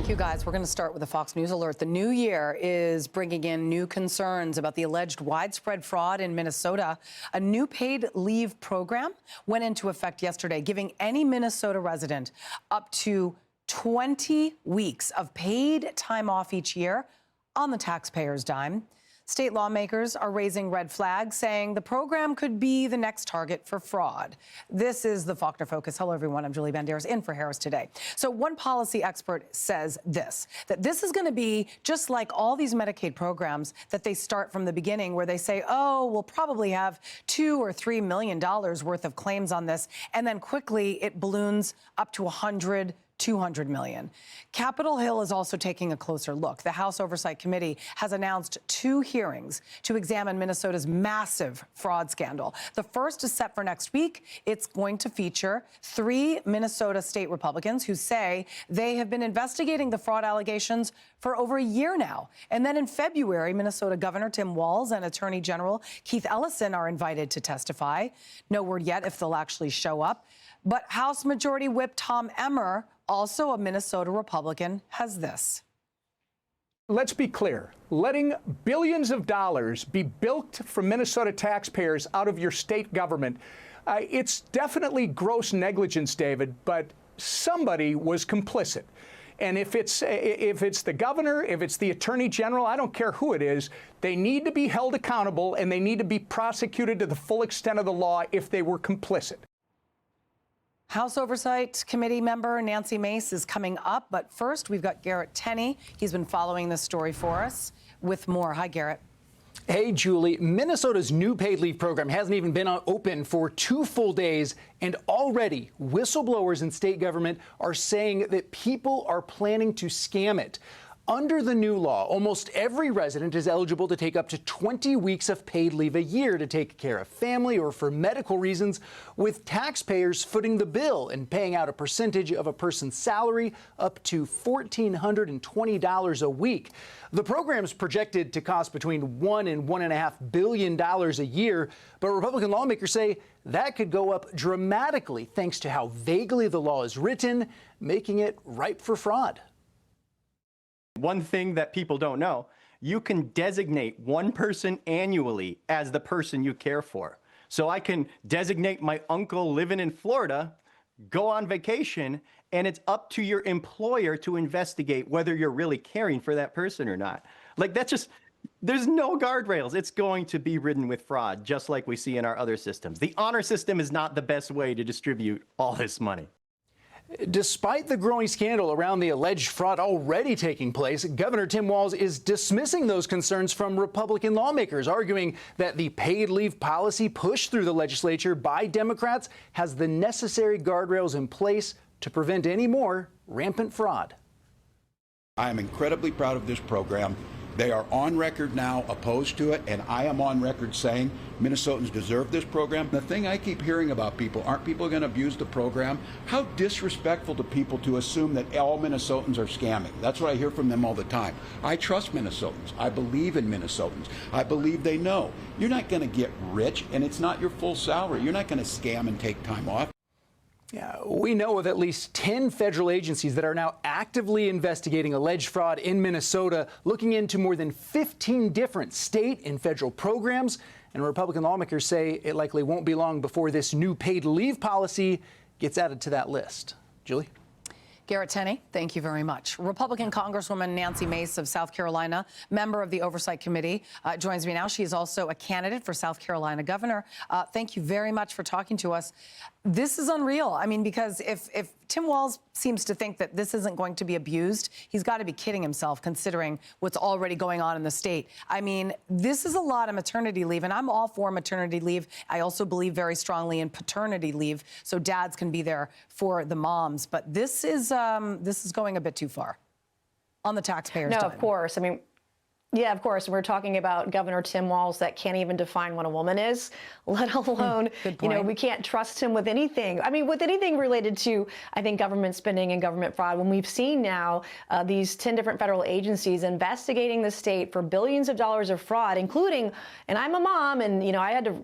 Thank you, guys. We're going to start with a Fox News alert. The new year is bringing in new concerns about the alleged widespread fraud in Minnesota. A new paid leave program went into effect yesterday, giving any Minnesota resident up to 20 weeks of paid time off each year on the taxpayer's dime. State lawmakers are raising red flags, saying the program could be the next target for fraud. This is the Faulkner Focus. Hello, everyone. I'm Julie Banderas, in for Harris today. So one policy expert says that this is going to be just like all these Medicaid programs that they start from the beginning, where they say, oh, we'll probably have $2 or $3 million worth of claims on this, and then quickly it balloons up to 200 million. Capitol Hill is also taking a closer look. The House Oversight Committee has announced 2 hearings to examine Minnesota's massive fraud scandal. The first is set for next week. It's going to feature 3 Minnesota state Republicans who say they have been investigating the fraud allegations for over a year now. And then in February, Minnesota Governor Tim Walz and Attorney General Keith Ellison are invited to testify. No word yet if they'll actually show up. But House Majority Whip Tom Emmer, also a Minnesota Republican, has this. Let's be clear. Letting billions of dollars be bilked from Minnesota taxpayers out of your state government, it's definitely gross negligence, David, but somebody was complicit. And if it's the governor, if it's the attorney general, I don't care who it is, they need to be held accountable and they need to be prosecuted to the full extent of the law if they were complicit. House Oversight Committee member Nancy Mace is coming up, but first we've got Garrett Tenney. He's been following this story for us with more. Hi, Garrett. Hey, Julie. Minnesota's new paid leave program hasn't even been open for 2 full days, and already whistleblowers in state government are saying that people are planning to scam it. Under the new law, almost every resident is eligible to take up to 20 weeks of paid leave a year to take care of family or for medical reasons, with taxpayers footing the bill and paying out a percentage of a person's salary up to $1,420 a week. The program's projected to cost between $1 and $1.5 billion a year, but Republican lawmakers say that could go up dramatically thanks to how vaguely the law is written, making it ripe for fraud. One thing that people don't know, you can designate one person annually as the person you care for. So I can designate my uncle living in Florida, go on vacation, and it's up to your employer to investigate whether you're really caring for that person or not. Like, that's just, there's no guardrails. It's going to be ridden with fraud, just like we see in our other systems. The honor system is not the best way to distribute all this money. Despite the growing scandal around the alleged fraud already taking place, Governor Tim Walz is dismissing those concerns from Republican lawmakers, arguing that the paid leave policy pushed through the legislature by Democrats has the necessary guardrails in place to prevent any more rampant fraud. I am incredibly proud of this program. They are on record now opposed to it, and I am on record saying Minnesotans deserve this program. The thing I keep hearing about people, aren't people going to abuse the program? How disrespectful to people to assume that all Minnesotans are scamming. That's what I hear from them all the time. I trust Minnesotans. I believe in Minnesotans. I believe they know. You're not going to get rich, and it's not your full salary. You're not going to scam and take time off. Yeah, we know of at least 10 federal agencies that are now actively investigating alleged fraud in Minnesota, looking into more than 15 different state and federal programs. And Republican lawmakers say it likely won't be long before this new paid leave policy gets added to that list. Julie? Garrett Tenney, thank you very much. Republican Congresswoman Nancy Mace of South Carolina, member of the Oversight Committee, joins me now. She is also a candidate for South Carolina governor. Thank you very much for talking to us. This is unreal. I mean, because if Tim Walz seems to think that this isn't going to be abused, he's got to be kidding himself, considering what's already going on in the state. I mean, this is a lot of maternity leave, and I'm all for maternity leave. I also believe very strongly in paternity leave, so dads can be there for the moms. But this is going a bit too far on the taxpayers' No, dime. of course. I mean, Yeah, of course. We're talking about Governor Tim Walz that can't even define what a woman is, let alone, we can't trust him with anything. I mean, with anything related to, I think, government spending and government fraud, when we've seen now these 10 different federal agencies investigating the state for billions of dollars of fraud, including, and I'm a mom, and,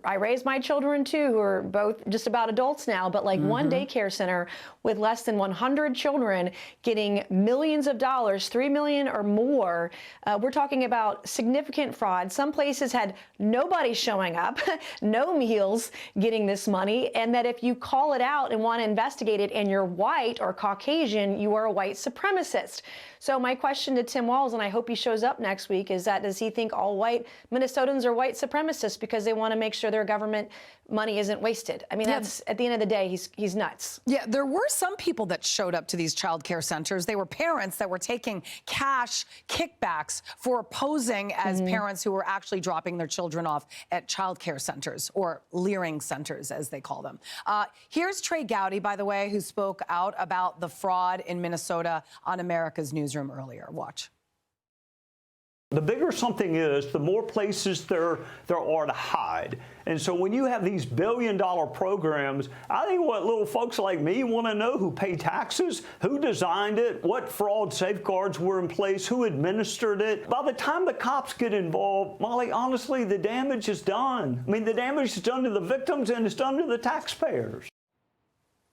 I raised my children too, who are both just about adults now, but like one daycare center with less than 100 children getting millions of dollars, $3 million or more. We're talking about significant fraud. Some places had nobody showing up, no meals getting this money, and that if you call it out and want to investigate it and you're white or Caucasian, you are a white supremacist. So my question to Tim Walz, and I hope he shows up next week, is that does he think all white Minnesotans are white supremacists because they want to make sure their government money isn't wasted? I mean, that's at the end of the day, he's nuts. Yeah, there were some people that showed up to these child care centers. They were parents that were taking cash kickbacks for posing as parents who were actually dropping their children off at child care centers, or Leering centers, as they call them. Here's Trey Gowdy, by the way, who spoke out about the fraud in Minnesota on America's Newsroom earlier. Watch. The bigger something is, the more places there are to hide. And so when you have these billion-dollar programs, I think what little folks like me want to know: who paid taxes, who designed it, what fraud safeguards were in place, who administered it. By the time the cops get involved, Molly, honestly, the damage is done. I mean, the damage is done to the victims and it's done to the taxpayers.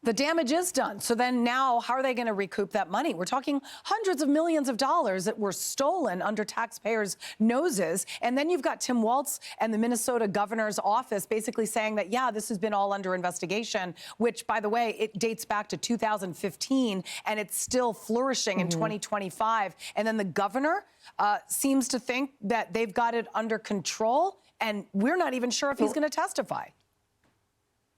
The damage is done. So then now, how are they going to recoup that money? We're talking hundreds of millions of dollars that were stolen under taxpayers' noses. And then you've got Tim Walz and the Minnesota governor's office basically saying that, yeah, this has been all under investigation, which, by the way, it dates back to 2015, and it's still flourishing in 2025. And then the governor seems to think that they've got it under control, and we're not even sure if he's going to testify.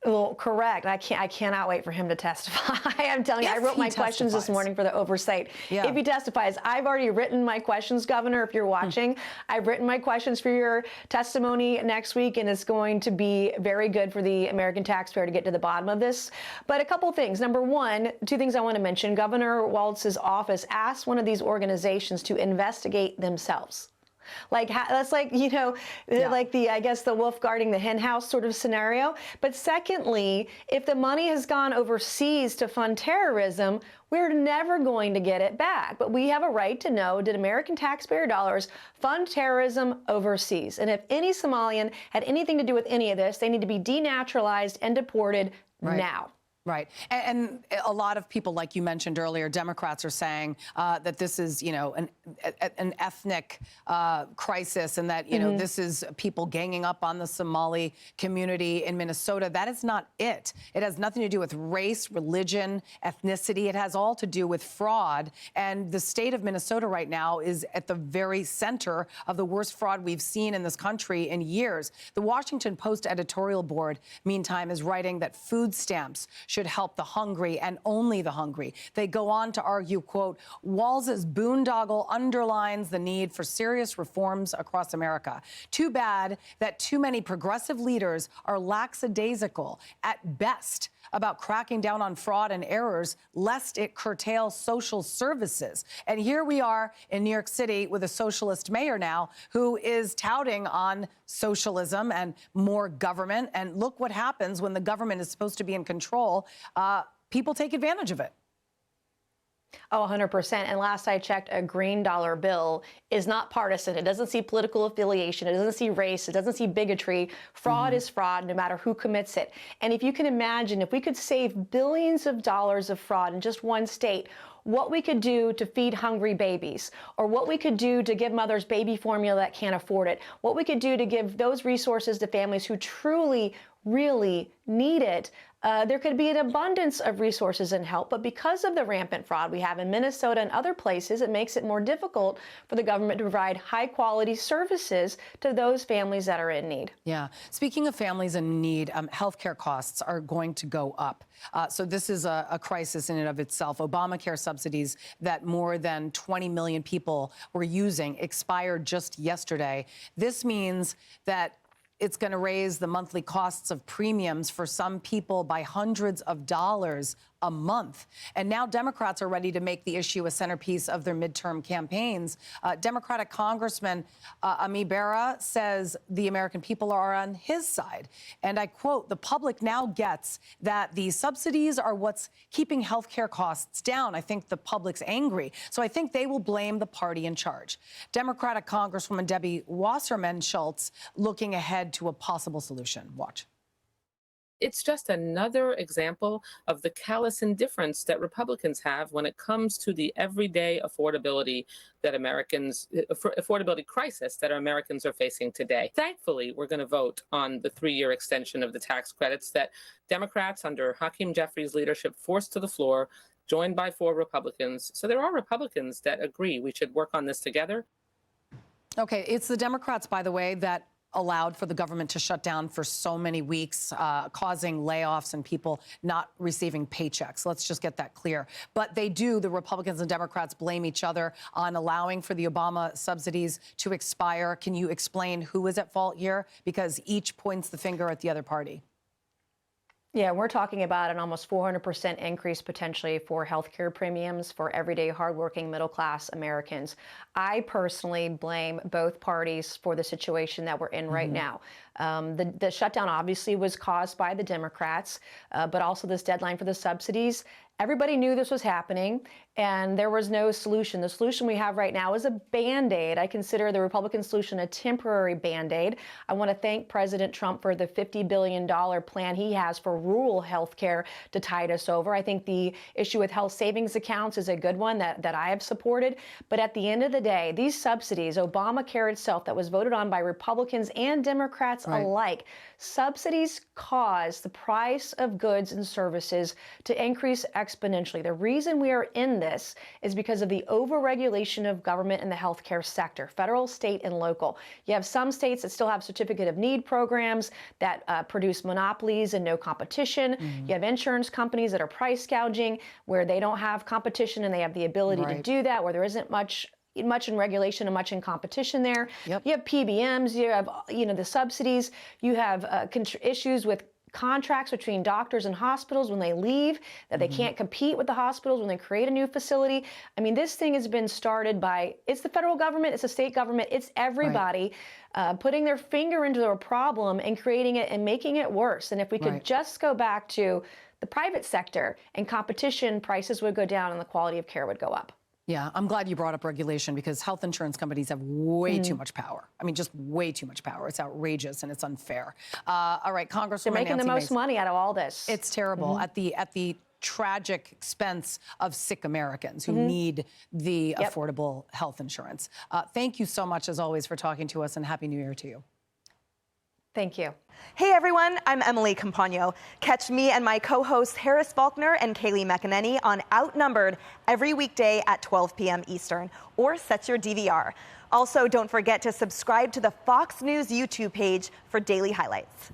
Well, correct. I cannot wait for him to testify. I'm telling you, I wrote my questions this morning for the oversight. Yeah. If he testifies, I've already written my questions, Governor, if you're watching. I've written my questions for your testimony next week, and it's going to be very good for the American taxpayer to get to the bottom of this. But a couple things. Number one, two things I want to mention. Governor Walz's office asked one of these organizations to investigate themselves. Like, that's like, like I guess the wolf guarding the hen house sort of scenario. But secondly, if the money has gone overseas to fund terrorism, we're never going to get it back. But we have a right to know, did American taxpayer dollars fund terrorism overseas? And if any Somalian had anything to do with any of this, they need to be denaturalized and deported now. Right. And a lot of people, like you mentioned earlier, Democrats are saying that this is, an ethnic crisis, and that, this is people ganging up on the Somali community in Minnesota. That is not it. It has nothing to do with race, religion, ethnicity. It has all to do with fraud. And the state of Minnesota right now is at the very center of the worst fraud we've seen in this country in years. The Washington Post editorial board, meantime, is writing that food stamps should help the hungry and only the hungry. They go on to argue, quote, Walz's boondoggle underlines the need for serious reforms across America. Too bad that too many progressive leaders are lackadaisical at best about cracking down on fraud and errors, lest it curtail social services. And here we are in New York City with a socialist mayor now who is touting on socialism and more government. And look what happens when the government is supposed to be in control. People take advantage of it. Oh, 100%. And last I checked, a green dollar bill is not partisan. It doesn't see political affiliation. It doesn't see race. It doesn't see bigotry. Fraud is fraud, no matter who commits it. And if you can imagine, if we could save billions of dollars of fraud in just one state, what we could do to feed hungry babies, or what we could do to give mothers baby formula that can't afford it, what we could do to give those resources to families who truly, really need it, there could be an abundance of resources and help. But because of the rampant fraud we have in Minnesota and other places, it makes it more difficult for the government to provide high-quality services to those families that are in need. Yeah. Speaking of families in need, healthcare costs are going to go up. So this is a crisis in and of itself. Obamacare subsidies that more than 20 million people were using expired just yesterday. This means that it's going to raise the monthly costs of premiums for some people by hundreds of dollars a month. And now Democrats are ready to make the issue a centerpiece of their midterm campaigns. Democratic Congressman Ami Bera says the American people are on his side. And I quote, "The public now gets that the subsidies are what's keeping health care costs down." I think the public's angry. So I think they will blame the party in charge. Democratic Congresswoman Debbie Wasserman Schultz looking ahead to a possible solution. Watch. It's just another example of the callous indifference that Republicans have when it comes to the everyday affordability crisis that Americans are facing today. Thankfully, we're going to vote on the 3-year extension of the tax credits that Democrats under Hakeem Jeffries' leadership forced to the floor, joined by 4 Republicans. So there are Republicans that agree we should work on this together. Okay, it's the Democrats, by the way, that allowed for the government to shut down for so many weeks, causing layoffs and people not receiving paychecks. Let's just get that clear. But they do, the Republicans and Democrats, blame each other on allowing for the Obama subsidies to expire. Can you explain who is at fault here? Because each points the finger at the other party. Yeah, we're talking about an almost 400% increase potentially for healthcare premiums for everyday hardworking middle-class Americans. I personally blame both parties for the situation that we're in right now. The shutdown obviously was caused by the Democrats, but also this deadline for the subsidies. Everybody knew this was happening, and there was no solution. The solution we have right now is a Band-Aid. I consider the Republican solution a temporary Band-Aid. I want to thank President Trump for the $50 billion plan he has for rural health care to tide us over. I think the issue with health savings accounts is a good one that I have supported. But at the end of the day, these subsidies, Obamacare itself, that was voted on by Republicans and Democrats alike, subsidies cause the price of goods and services to increase exponentially. The reason we are in this is because of the overregulation of government in the healthcare sector, federal, state, and local. You have some states that still have certificate of need programs that produce monopolies and no competition. You have insurance companies that are price gouging where they don't have competition and they have the ability to do that, where there isn't much in regulation and much in competition there. You have PBMs, you have the subsidies, you have issues with contracts between doctors and hospitals when they leave, that they can't compete with the hospitals when they create a new facility. I mean, this thing has been started by, it's the federal government, it's the state government, it's everybody putting their finger into a problem and creating it and making it worse. And if we could just go back to the private sector and competition, prices would go down and the quality of care would go up. Yeah, I'm glad you brought up regulation because health insurance companies have way too much power. I mean, just way too much power. It's outrageous and it's unfair. All right, Congresswoman They're making Nancy the most Mace. money out of all this. It's terrible at the tragic expense of sick Americans who need the affordable health insurance. Thank you so much, as always, for talking to us, and Happy New Year to you. Thank you. Hey everyone, I'm Emily Campagno. Catch me and my co-hosts Harris Faulkner and Kaylee McEnany on Outnumbered every weekday at 12 p.m. Eastern, or set your DVR. Also, don't forget to subscribe to the Fox News YouTube page for daily highlights.